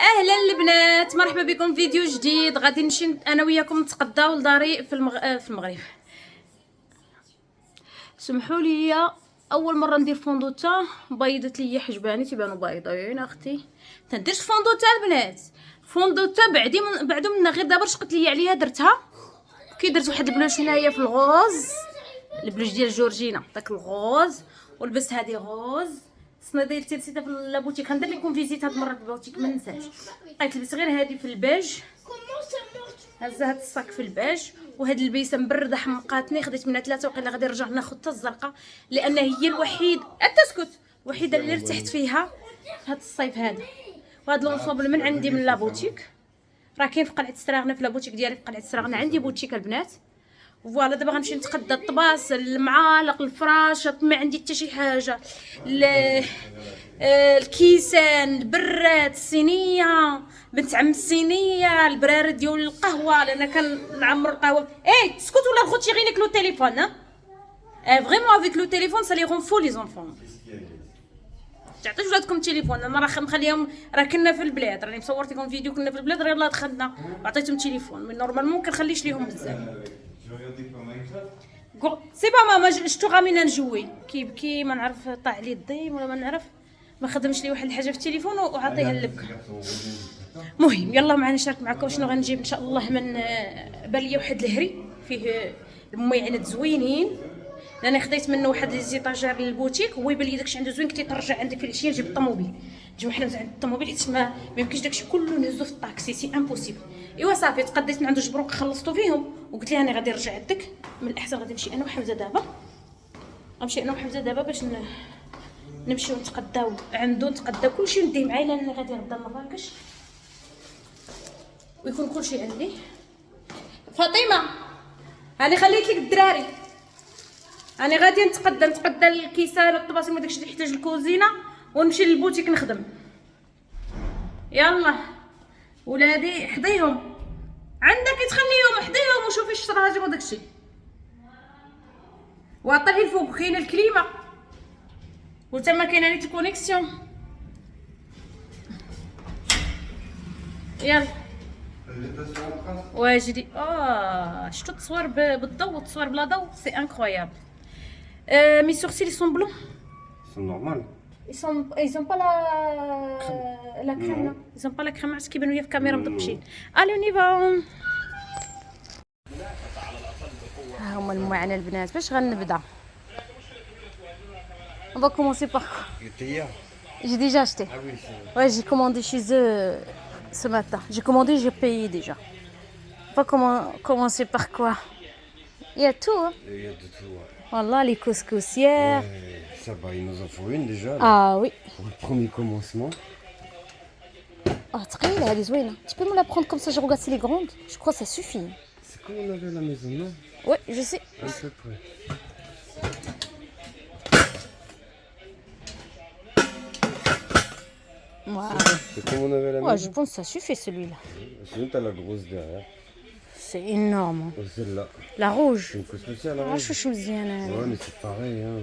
اهلا البنات، مرحبا بكم في فيديو جديد. غادي نمشي انا وياكم نتقداو لداري في المغرب. سمحوا لي، اول مره ندير فوندوتا. بيضت لي حجباني تيبانو بايضين اختي. تنديرش فوندوتا البنات، فوندوتا بعدو منا غير دابا رشقت لي عليها درتها. كي درت واحد البلوش هنايا في الغوز، البلوش ديال جورجينا داك الغوز، ولبست هذه غوز الصنيديه اللي نسيتها في لابوتيك. غندير لكم فيزيت هاد المره في البوتيك ما ننساش. بقيت لبست غير هذه في البيج، هزه هاد الصاك في البيج، وهاد البيسه مبرده حمقاتني. خديت منها 3 وقيلا غادي نرجع ناخذ حتى الزرقاء، لان هي الوحيد تسكت الوحيده اللي ارتحت فيها في هاد الصيف هذا. وهاد لونسومبل من عندي من لابوتيك، راه كاين في قلعه السراغنه، في لابوتيك ديالي في قلعه السراغنه عندي بوتيك البنات. فوالا دابا غنمشي نتقدى الطباس، المعالق، الفراش، ما عندي حتى شي حاجه. الكيسان، البراد، الصينيه، بنت عم الصينيه، البرارد ديال القهوه لان كنعمر القهوه. تسكت ولا الخوتي غير لو تليفون. فريمون افيك لو تليفون سا لي رون فو لي زونفون. تعطيش ولادكم التليفون، انا راه مخليهم، راه كنا في البلاد، راني مصورت لكم فيديو كنا في البلاد، غير يلاه دخلنا وعطيتهم التليفون. من نورمالمون ما كنخليش ليهم بزاف. سي با ماما شتو غامينا نجوي. كيبكي ما نعرف طاح عليه الضيم ولا ما نعرف، ما خدمش لي واحد الحاجه في التليفون وعطيها اللبكه. المهم يلا معنا نشارك معكم شنو غنجيب ان شاء الله. من باليه واحد الهري فيه الميعنات زوينين، لاني خديت منه واحد لي زيطاجير للبوتيك، هو يبان لي داكشي عنده زوين. كنتي ترجع عندك في العشيه نجيب الطوموبيل، نجيو حنا عند الطوموبيل حيت ما يمكنش داكشي كله نهزو في الطاكسي، سي امبوسيبل. ايوا صافي تقديت من عنده جبروك، خلصتو فيهم وقلت ليه انا غادي نرجع عندك. من الاحسن غادي نمشي انا وحمزه دابا، غنمشي انا وحمزه دابا باش نمشيو نتقداو عنده، نتقداو كلشي نديه معايا لاني غادي غدا مراكش ويكون كلشي عندي. فاطمه هاني خليت لك الدراري، انا غادي نتقدى الكيسان والطباسيل وداكشي اللي يحتاج الكوزينه، ونمشي للبوتيك نخدم. يلا ولادي حضيهم عندك، تخليهم حضيهم وشوفي الشراجم وداكشي، وطلعي الفوق كاينه الكليمه وتما كاينه نيت الكونيكسيون. يلا واجدي. شتو التصوير بالضوء والتصوير بلا ضوء، سي انكرويابل. مي سورسيل ils sont blancs. C'est normal. ils ont pas la crème. Non, ils ont pas la crème. عرفتي كيبانوا ليا في الكاميرا مضبشين. الو نيفا. ها هما المعاناه البنات. باش غنبدا؟ on va commencer par quoi? J'ai déjà acheté. Ah oui, c'est vrai. Ouais, j'ai commandé chez eux ce matin. J'ai commandé, j'ai payé déjà. On va commencer par quoi? Il y a tout, hein? Il y a de tout. Ouais. Voilà, les couscoussières. Ça va, il nous en faut une déjà. Là, Ah oui. pour le premier commencement. Ah, très bien, elle est zouine. Tu peux me la prendre comme ça, je regarde si elle est grande. Je crois que ça suffit. C'est comme on avait à la maison, non? Ouais, je sais. À peu près. Voilà. C'est comme on avait à la Ouais, je maison. pense que ça suffit celui-là. Sinon, t'as la grosse derrière. C'est énorme. Oh, celle-là. La rouge. C'est une couche spéciale, la Ah, rouge. je suis mziana. Ouais, mais c'est pareil, hein.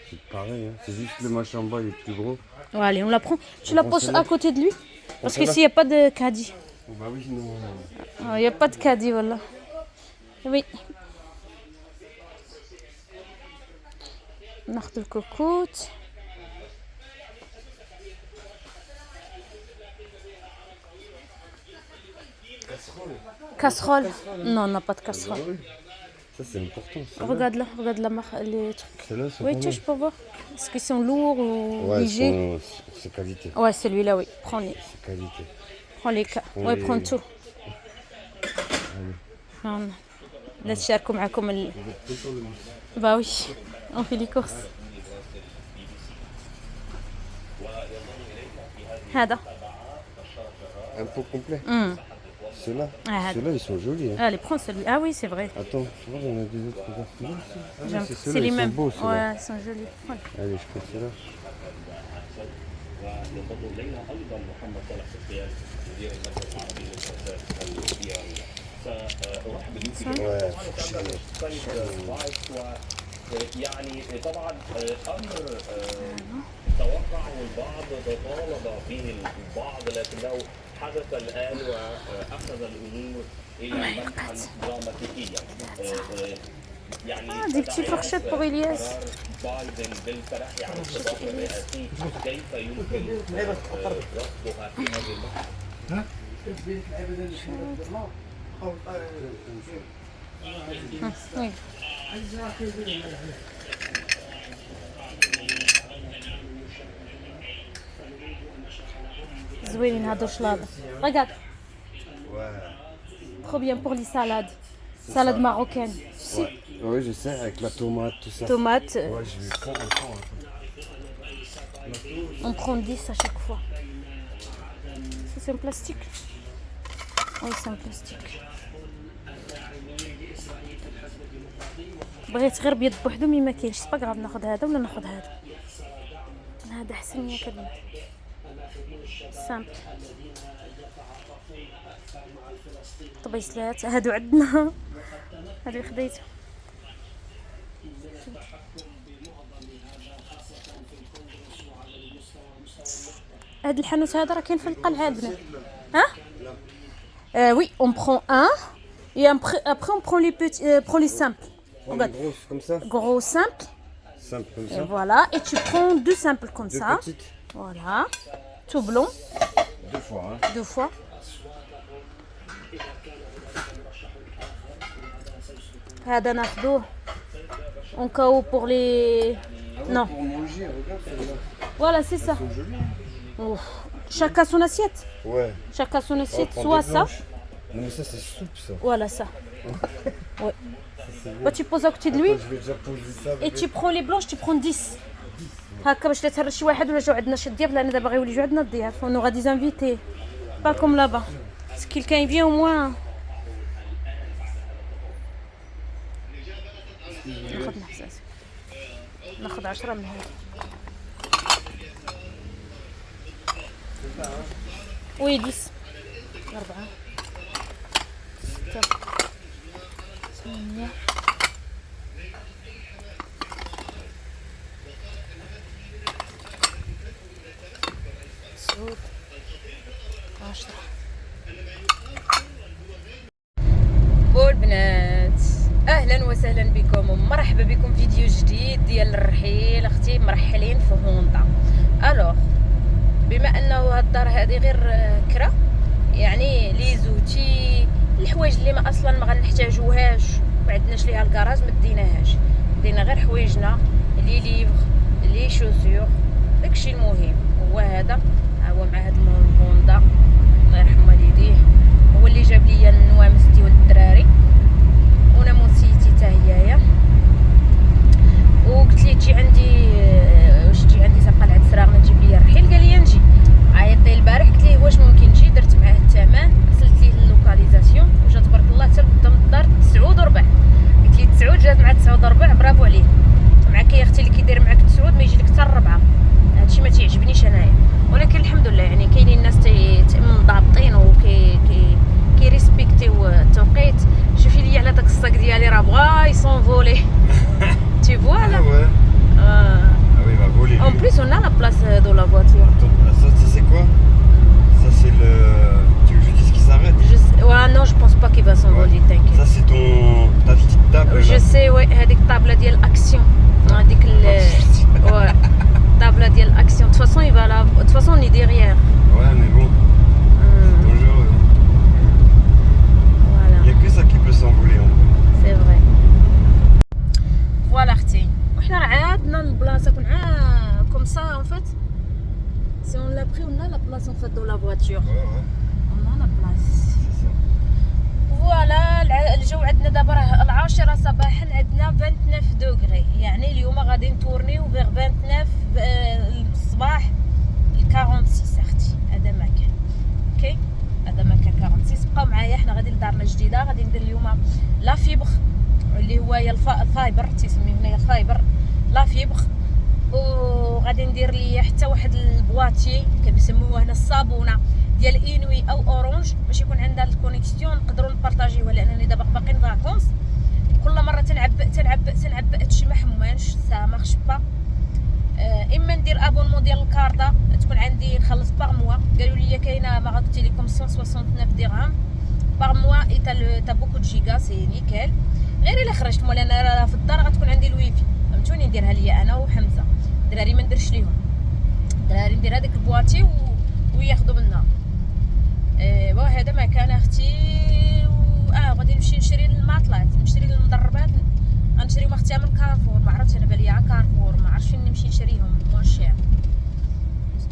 C'est pareil, hein. C'est juste le machin en bas, il est plus gros. Ouais, allez, on la prend. Tu On la prend poses celle-là. à côté de lui. Parce celle-là. qu'ici, il n'y a pas de caddie. Oh, bah oui, non. Il n'y a pas de caddie, voilà. Oui. ناخذ الكوكوت. Casserole. Non, on n'a pas de casserole. Ah oui. Ça, c'est important. Regarde là, les trucs. Celle-là, c'est Oui, pas tiens, mal. je peux voir. Est-ce qu'ils sont lourds ou Ouais, légers? c'est qualité. Ouais, celui-là, oui. Prends-les. C'est qualité. Ouais, les- prends tout. Non. لا تشاركوا معكم bah oui, on fait les courses. هذا. Un pot complet. Ceux-là, Ah, ceux-là, ils sont jolis. Hein. Allez, prends celui. Ah oui, c'est vrai. Attends, tu vois, il y en a des autres. Regarde celui-là aussi. Ah, non, c'est C'est ceux-là, les ils mêmes. sont beaux, ceux-là. Ouais, ils sont jolis. Ouais. Allez, je prends ceux-là. Ouais, يعني طبعا امر متوقع والبعض تطالب به البعض لكنه حدث الآن وأخذ الأمور إلى منحى دراماتيكية. يعني دي بتي فورشيت بوغ إلياس. قرار بايدن بالترحي عن الخطاب الرئاسي كيف يمكن رفضها في هذه المرحلة؟ وي. زوينين هادو شلاض. Regarde. Trop bien pour les salades. Salade marocaine. Si. Oui, je sais, avec la tomate, tout ça. Tomates. Ouais, je vais prendre un temps. On prend 10 à chaque fois. Ça c'est en plastique. Oui, c'est en plastique. بغيت غير بيض بوحدو مي ما كاينش سي با غراف ناخذ هذا ولا ناخذ هذا. هذا احسن ياك البنات. سامبل. طبيسلات هادو عندنا. هادو خديتهم. هاد الحانوت هذا راه كاين في القلعه البنات. ها؟ Oui, on prend un et après on prend les petits, prend les simples. Oh, Regarde. grosse, comme ça. Gros simple. Simple comme Et ça. voilà, et tu prends deux simples comme Deux ça. petites. Voilà. Tout blanc, 2 fois, hein. 2 fois. هذا ناخذوه on cao pour les non Pour manger, regarde celle-là. voilà c'est ça. C'est joli. Ouf. Chacun son assiette, Ouais. chacun son On assiette, prend soit des ça, blanches. Non, mais ça, c'est soupe, ça. voilà ça. Ouais. C'est Bah, tu poses à côté de lui Attends, je vais déjà poser ça. et tu prends les blanches, tu prends 10. هكا باش لا تهرش شي واحد ولا جاو عندنا شي ضياف لان دابا غيولي يجيو عندنا الضياف on aura des invités pas comme là-bas si quelqu'un vient au moins ناخذ حساس ناخذ 10 من هذا وي 10 4 6 8 10 بول بنات اهلا وسهلا بكم ومرحبا بكم في فيديو جديد ديال الرحيل. اختي مرحلين في هوندا. الوغ بما انه هاد الدار هذه غير كرا يعني لي زوتي الحوايج اللي ما اصلا ما غنحتاجوهاش ما عندناش ليها الكراج ما ديناهاش دينا غير حوايجنا لي ليفر لي شوسور داكشي المهم هو هذا هو مع هاد الهوندا الله يرحم والديه هو اللي جاب لي النوامس ديال الدراري وانا موسيتي حتى هيايا وقلت لي تجي عندي واش تجي عندي سابقه العاد سراغنا تجيب لي الرحيل قال لي نجي عيط لي البارح قلت ليه واش ممكن تجي درت معاه الثمن رسلت ليه اللوكاليزاسيون وجا تبارك الله حتى قدام الدار 9 وربع قلت ليه 9 جات مع 9 وربع برافو عليه معاك يا اختي اللي كيدير معاك 9 ما يجي لك حتى 4 هادشي ما تيعجبنيش انايا ولكن الحمد لله يعني كاينين الناس منضبطين وكي كيريسبكتيو التوقيت. شوفي لي على داك الصاك ديالي راه بغا يسونفولي تي فوالا Ah oui, il va voler. en plus on a la place dans la voiture. Ça c'est quoi? Ça c'est le... Tu veux que je dise qu'il s'arrête? Ouais non je pense pas qu'il va s'envoler t'inquiète. Ça c'est ta petite table je là. sais ouais هذيك الطابله ديال الاكسيون هذيك ouais الطابله ديال الاكسيون de toute façon il va là de toute façon on est derrière. Ouais mais bon. C'est dangereux. Voilà. Il y a que ça qui peut s'envoler en vrai. C'est vrai. Voilà اختي وحنا راه عادنا البلاصه كون comme ça en fait si on l'a pris on a la place en fait dans la voiture. Ouais. On a la place. C'est ça. فوالا الجو عندنا دابا راه 10 صباحا عندنا 29 دوغري يعني اليوم غادي نتورنيو فيغ 29 الصباح 46 اختي هذا ما كان اوكي هذا ما كان 46 بقاو معايا حنا غادي لدارنا الجديده غادي ندير اليوم لا فيبر اللي هو الفايبر تيسميو هنايا الفايبر لا فيبر وغادي ندير ليا حتى واحد البواطي كيسموه هنا الصابونه ديال انوي او اورانج باش يكون عندها الكونيكسيون نقدروا نبارطاجيوها لانني دابا باقيين فاكونس كل مره تنعبأ هادشي ما حمانش سا مارش با اما ندير ابونمون ديال الكاردا تكون عندي نخلص باغ موا قالوا لي كاينه ما قلت لكم 169 درهم باغ موا اي تا بوكو جيجا سي نيكل. غير الا خرجت مولا انا راه في الدار غتكون عندي الويفي فهمتوني، نديرها ليا انا وحمزه. الدراري ما نديرش ليهم، الدراري ندير هذاك البواطي وياخذوا منها. ايوا هذا ما كان اختي. غادي نمشي نشري الماطلات، نشري المضربات، غنشريهم اختي من كارفور. ما عرفتش انا بالي كارفور، ما عرفتش فين نمشي نشريهم موان شير.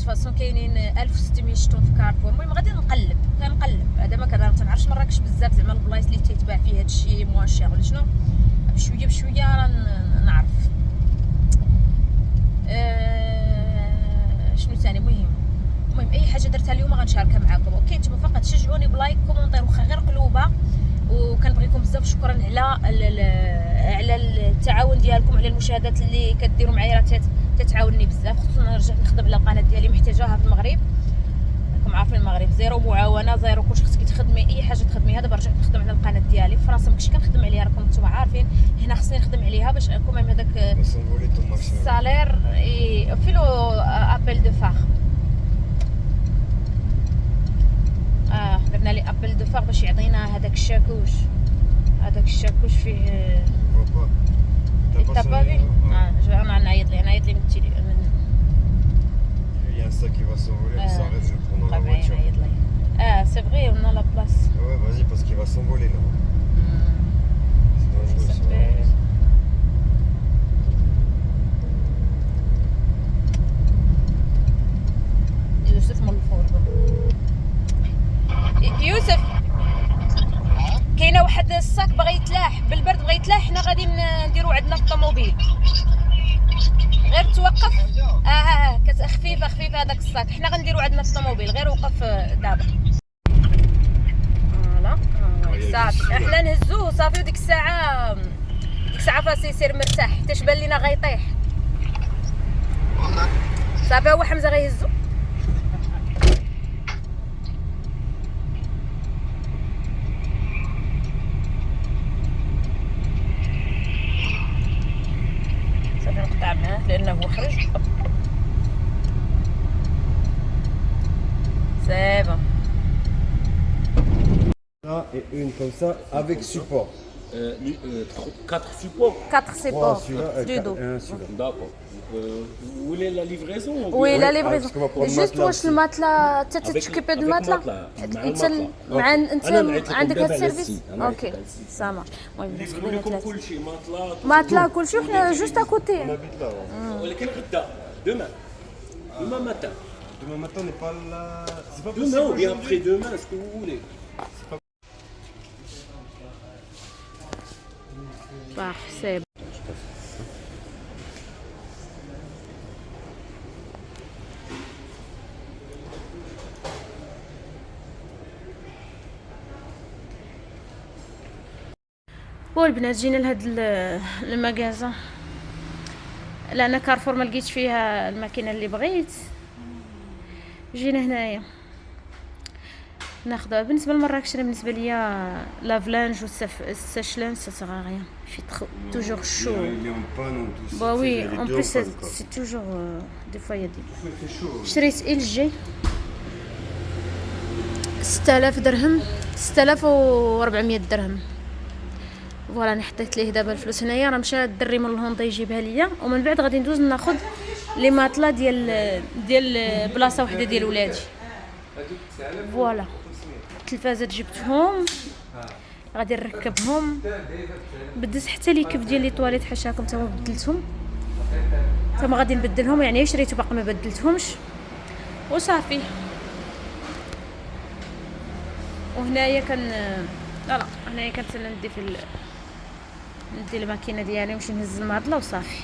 فاصون كاينين 1600 شتون في كارفور. المهم غادي نقلب، كنقلب. هذا ما كنعرفش مراكش بزاف زعما البلايص اللي تيتباع فيه هادشي موان شير ولا شنو. بشويه بشويه راه نعرف. شنو ثاني مهم اي حاجه درتها اليوم غنشاركها معكم. اوكي نتوما فقط شجعوني بلايك كومونتير واخا غير قلوبه، وكنبغيكم بزاف. شكرا على التعاون ديالكم، على المشاهدات اللي كديروا معايا، راه تتعاونني بزاف. خصوصا رجعت نخدم على القناه ديالي، محتاجاها في المغرب. راكم عارفين المغرب زيرو معاونه، زيرو كلشي. خصك تخدمي اي حاجه تخدميها. دابا رجعت نخدم على القناه ديالي. في فرنسا مكنتش كنخدم عليها، راكم نتوما عارفين. هنا خصني نخدم عليها باش نكون هذاك السالير فيلو ابل دو فار. درنا لي ابل دو فار باش يعطينا هذاك الشاكوش. فيه التبابي. انا نعيط لي من التيلي. Il y a un sac qui va s'envoler, on s'arrête, je vais prendre la voiture. C'est vrai, on a la place. Ouais, vas-y, parce qu'il va s'envoler là. C'est dangereux ça. يوسف من الفور. يوسف كاينه واحد الصاك باغي يتلاح بالبرد، بغى يتلاح. حنا غادي نديرو عندنا في الطوموبيل. غير توقف. خفيفه هذاك الصاك. حنا غنديرو عندنا في الطوموبيل، غير وقف دابا. فوالا صافي حنا نهزوه صافي. وديك الساعه فاس يسير مرتاح حتى تبان لينا غيطيح. صافي هو حمزه غيهزو. صافي نقطع معاه لانه هو خرج. C'est bon. Ça et une comme ça avec support. 4 supports. 4 supports du dos. D'accord. Vous voulez la livraison? Oui, la livraison. parce qu'on va prendre Juste matelas واش الماتلا تتكيبي د الماتلا انت عندك هاد السيرفيس. اوكي سا مارش. المهم نقول لكم كل شيء ماتلا كلشي وحنا جوست اكوتي. On habite là. Ouais. ولكن غدا demain matin. Demain matin on n'est pas là. C'est pas Demain ou possible. bien après demain, ce que vous voulez. Parfait. والبنات جينا لهاد المغازا لان كارفور ما لقيتش فيها الماكينه اللي بغيت. جينا هنايا ناخذها. بالنسبه لمراكش انا بالنسبه ليا لافلانج والساشلان سا سيغ ريان في توجور شو. Il est en panne ou tout ça. با وي C'est les اون deux بليس en panne, quoi. سي توجور دي فوا يدي. C'est chaud. شريت ال جي 6000 درهم 6400 درهم. فوالا انا حطيت ليه دابا الفلوس هنايا. راه مشى الدري من الهوندا يجيبها ليا، ومن بعد غادي ندوز ناخذ لي ماطلا ديال بلاصه وحده ديال ولادي. فوالا التلفازات جبتهم غادي نركبهم. بدلت حتى لي كيف ديال لي طواليت حاشاكم تما بدلتهم، تما غادي نبدلهم. يعني شريتو باقي ما بدلتهمش وصافي. وهنايا هنايا كنتسنى ندي الماكينه ديالي ونمشي نهز الماطله وصافي.